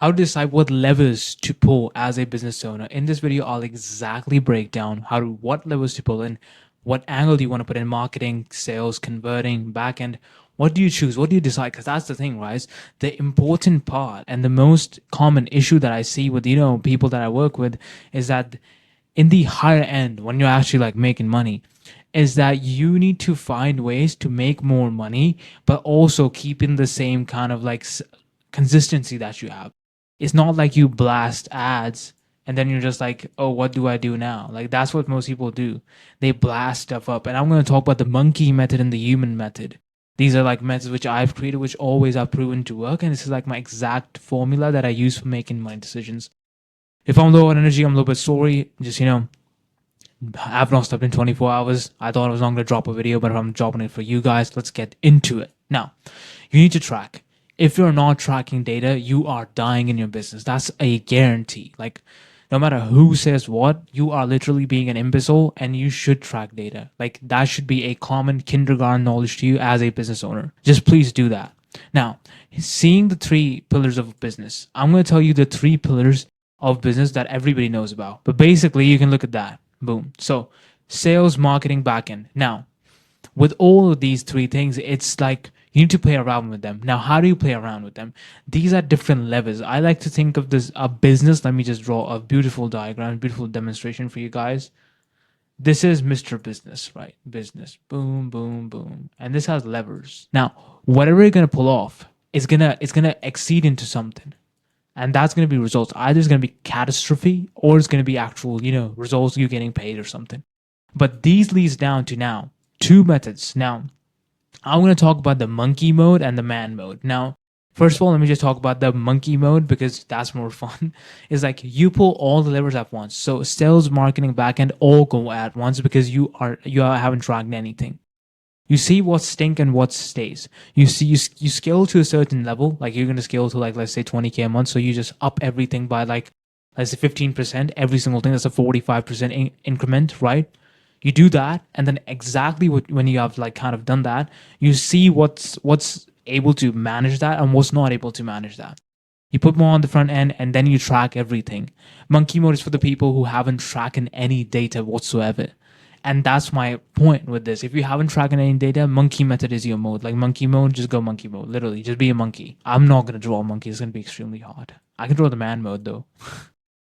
how to decide what levers to pull as a business owner. In this video, I'll exactly break down what levers to pull in, what angle do you want to put in marketing, sales, converting, backend. What do you choose? What do you decide? Because that's the thing, right? The important part and the most common issue that I see with people that I work with is that in the higher end, when you're actually like making money, is that you need to find ways to make more money, but also keeping the same kind of like consistency that you have. It's not like you blast ads and then you're just like, oh, what do I do now? Like that's what most people do. They blast stuff up. And I'm going to talk about the monkey method and the human method. These are like methods which I've created, which always have proven to work. And this is like my exact formula that I use for making money decisions. If I'm low on energy, I'm a little bit sorry. Just, I've not slept in 24 hours. I thought I was not going to drop a video, but I'm dropping it for you guys. Let's get into it. Now, you need to track. If you're not tracking data, you are dying in your business. That's a guarantee. Like, no matter who says what, you are literally being an imbecile and you should track data. Like, that should be a common kindergarten knowledge to you as a business owner. Just please do that. Now, seeing the 3 pillars of business, I'm going to tell you the 3 pillars of business that everybody knows about. But basically, you can look at that. Boom. So, sales, marketing, backend. Now, with all of these 3 things, it's like you need to play around with them. Now, how do you play around with them? These are different levels. I like to think of this a business. Let me just draw a beautiful diagram, beautiful demonstration for you guys. This is Mr. Business, right? Business. Boom, boom, boom. And this has levers. Now, whatever you're gonna pull off is gonna exceed into something. And that's gonna be results. Either it's gonna be catastrophe or it's gonna be actual, results you getting paid or something. But these leads down to now 2 methods. Now, I'm going to talk about the monkey mode and the man mode. Now, first of all, let me just talk about the monkey mode because that's more fun. It's like you pull all the levers at once. So sales, marketing, backend all go at once because you haven't tracked anything. You see what stink and what stays. You see you scale to a certain level, like you're going to scale to like let's say 20K a month. So you just up everything by like let's say 15%, every single thing. That's a 45% increment, right? You do that, and then exactly when you have like kind of done that, you see what's able to manage that and what's not able to manage that. You put more on the front end, and then you track everything. Monkey mode is for the people who haven't tracked any data whatsoever. And that's my point with this. If you haven't tracked any data, monkey method is your mode. Like monkey mode, just go monkey mode. Literally, just be a monkey. I'm not gonna draw a monkey. It's gonna be extremely hard. I can draw the man mode though.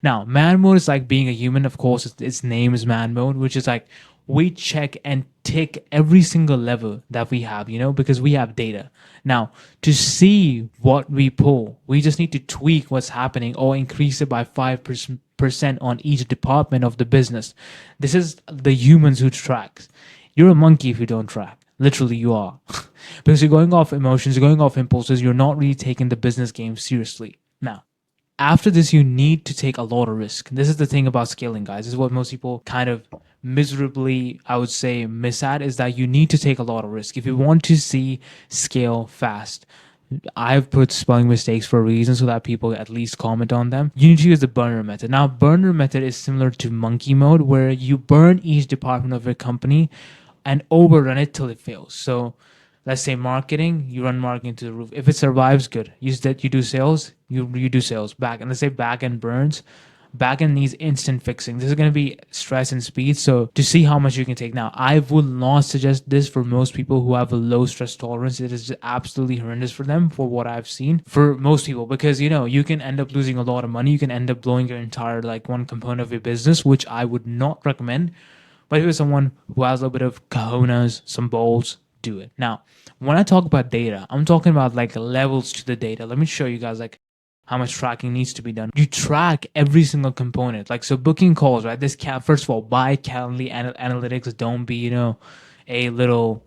Now, man mode is like being a human. Of course, its name is man mode, which is like we check and tick every single level that we have, because we have data. Now, to see what we pull, we just need to tweak what's happening or increase it by 5% on each department of the business. This is the humans who tracks. You're a monkey if you don't track. Literally, you are. Because you're going off emotions, you're going off impulses, you're not really taking the business game seriously. Now, after this, you need to take a lot of risk. This is the thing about scaling, guys. This is what most people kind of miserably, I would say, miss at, is that you need to take a lot of risk. If you want to see scale fast, I've put spelling mistakes for a reason so that people at least comment on them. You need to use the burner method. Now, burner method is similar to monkey mode, where you burn each department of your company and overrun it till it fails. So let's say marketing, you run marketing to the roof. If it survives, good. Use that. You do sales, you do sales. Back and let's say back end burns. Back end needs instant fixing. This is going to be stress and speed. So to see how much you can take now, I would not suggest this for most people who have a low stress tolerance. It is just absolutely horrendous for them, for what I've seen for most people, because you can end up losing a lot of money. You can end up blowing your entire like one component of your business, which I would not recommend. But if you're someone who has a little bit of cojones, some balls, do it. Now, when I talk about data, I'm talking about like levels to the data. Let me show you guys like how much tracking needs to be done. You track every single component. Like, so booking calls, right? This first of all, buy Calendly analytics. Don't be, a little,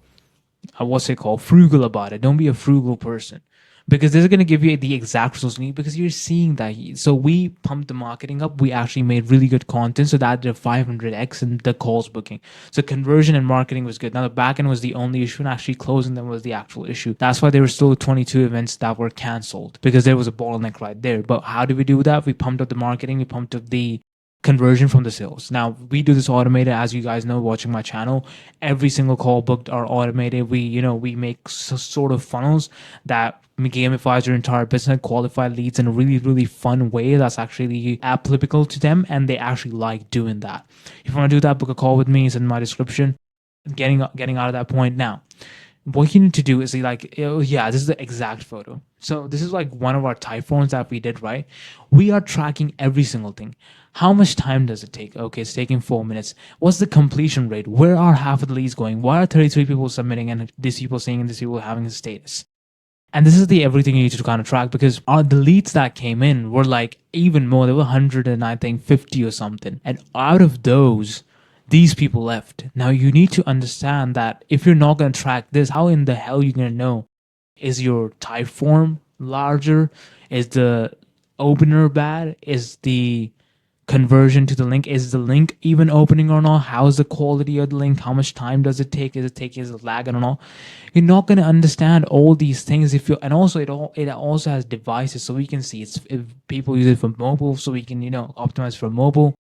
what's it called? Frugal about it. Don't be a frugal person. Because this is going to give you the exact results you need, because you're seeing that. So we pumped the marketing up. We actually made really good content. So that did 500x in the calls booking. So conversion and marketing was good. Now the backend was the only issue, and actually closing them was the actual issue. That's why there were still 22 events that were canceled, because there was a bottleneck right there. But how did we do that? We pumped up the marketing. We pumped up the conversion from the sales. Now we do this automated, as you guys know, watching my channel. Every single call booked are automated. We make sort of funnels that gamifies your entire business, qualify leads in a really, really fun way that's actually applicable to them, and they actually like doing that. If you want to do that, book a call with me. It's in my description. Getting out of that point now, what you need to do is oh yeah, this is the exact photo. So this is like one of our Typhoons that we did, right? We are tracking every single thing. How much time does it take? Okay, it's taking 4 minutes. What's the completion rate? Where are half of the leads going? Why are 33 people submitting and these people saying and these people having a status? And this is the everything you need to kind of track, because the leads that came in were like even more. There were 100 and I think 50 or something. And out of those, these people left. Now you need to understand that if you're not going to track this, how in the hell are you going to know? Is your type form larger? Is the opener bad? Is the conversion to the link, is the link even opening or not? How is the quality of the link? How much time does it take? Is it lagging or not? You're not going to understand all these things if you, and also it also has devices, so we can see it's, if people use it for mobile, so we can optimize for mobile.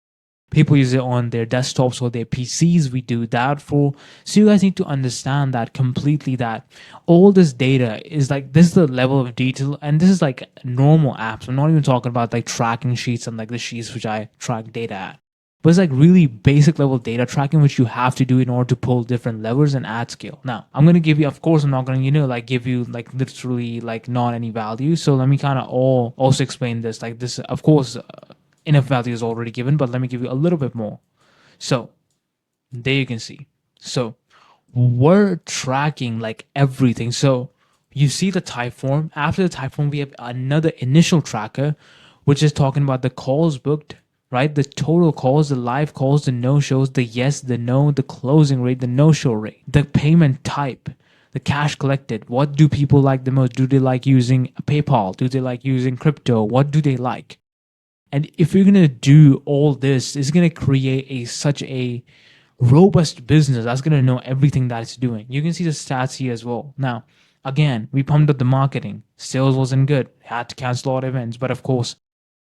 People use it on their desktops or their PCs. We do that for. So you guys need to understand that completely, that all this data is like, this is the level of detail. And this is like normal apps. I'm not even talking about like tracking sheets and like the sheets which I track data at. But it's like really basic level data tracking, which you have to do in order to pull different levers and add scale. Now, I'm going to give you, of course, I'm not going to, like give you like literally like not any value. So let me kind of also explain this. Like this, of course, enough value is already given, but let me give you a little bit more. So there you can see. So we're tracking like everything. So you see the type form. After the type form, we have another initial tracker, which is talking about the calls booked, right? The total calls, the live calls, the no-shows, the yes, the no, the closing rate, the no-show rate, the payment type, the cash collected. What do people like the most? Do they like using PayPal? Do they like using crypto? What do they like? And if you're gonna do all this, it's gonna create such a robust business that's gonna know everything that it's doing. You can see the stats here as well. Now, again, we pumped up the marketing. Sales wasn't good. Had to cancel a lot of events. But of course,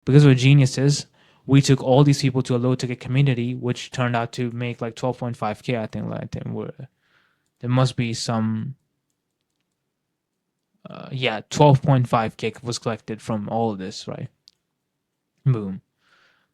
because we're geniuses, we took all these people to a low ticket community, which turned out to make like 12.5K. I think there must be some. 12.5K was collected from all of this, right? Boom.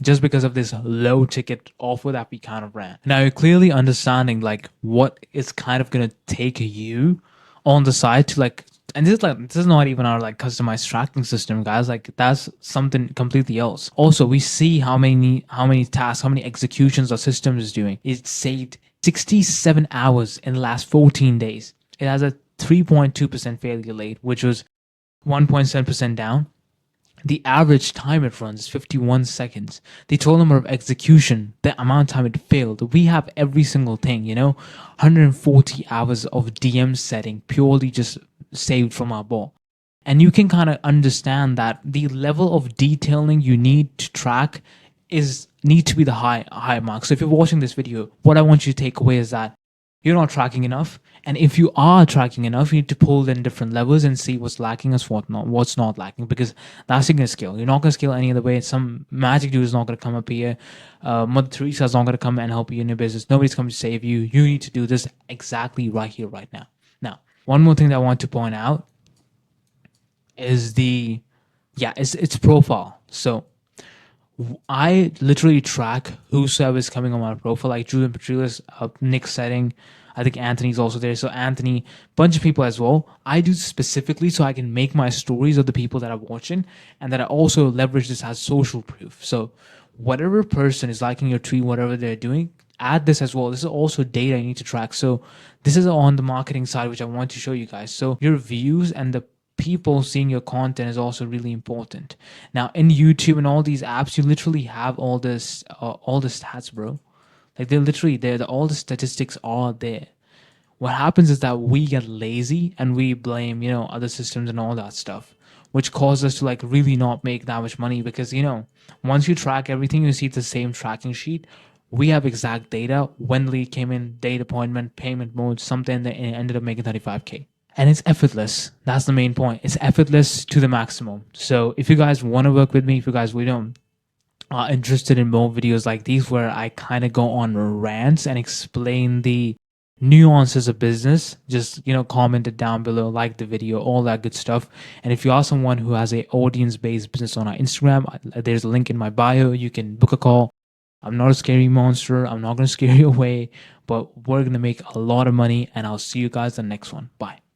Just because of this low ticket offer that we kind of ran. Now you're clearly understanding like what it's kind of gonna take you on the side to like, and this is not even our like customized tracking system, guys. Like that's something completely else. Also, we see how many tasks, how many executions our system is doing. It saved 67 hours in the last 14 days. It has a 3.2% failure rate, which was 1.7% down. The average time it runs is 51 seconds. The total number of execution, the amount of time it failed. We have every single thing, 140 hours of DM setting purely just saved from our bot. And you can kind of understand that the level of detailing you need to track need to be the high mark. So if you're watching this video, what I want you to take away is that you're not tracking enough. And if you are tracking enough, you need to pull in different levels and see what's lacking and what's not lacking, because that's going to scale. You're not going to scale any other way. Some magic dude is not going to come up here. Mother Teresa is not going to come and help you in your business. Nobody's coming to save you. You need to do this exactly right here, right now. Now, one more thing that I want to point out is it's profile. So I literally track whosoever is coming on my profile, like Julian Petrilis, Nick Setting. I think Anthony's also there. So Anthony, bunch of people as well. I do specifically so I can make my stories of the people that I'm watching, and that I also leverage this as social proof. So whatever person is liking your tweet, whatever they're doing, add this as well. This is also data you need to track. So this is on the marketing side, which I want to show you guys. So your views and the people seeing your content is also really important. Now in YouTube and all these apps, you literally have all the stats, bro. Like they're literally there. All the statistics are there. What happens is that we get lazy and we blame, other systems and all that stuff, which causes us to like really not make that much money, because, once you track everything, you see the same tracking sheet. We have exact data. When the lead came in, date appointment, payment mode, something that ended up making 35K. And it's effortless. That's the main point. It's effortless to the maximum. So if you guys want to work with me, if you guys interested in more videos like these where I kind of go on rants and explain the nuances of business, just comment it down below, like the video, all that good stuff. And if you are someone who has a audience based business on our Instagram, there's a link in my bio. You can book a call. I'm not a scary monster. I'm not going to scare you away, but we're going to make a lot of money. And I'll see you guys in the next one. Bye.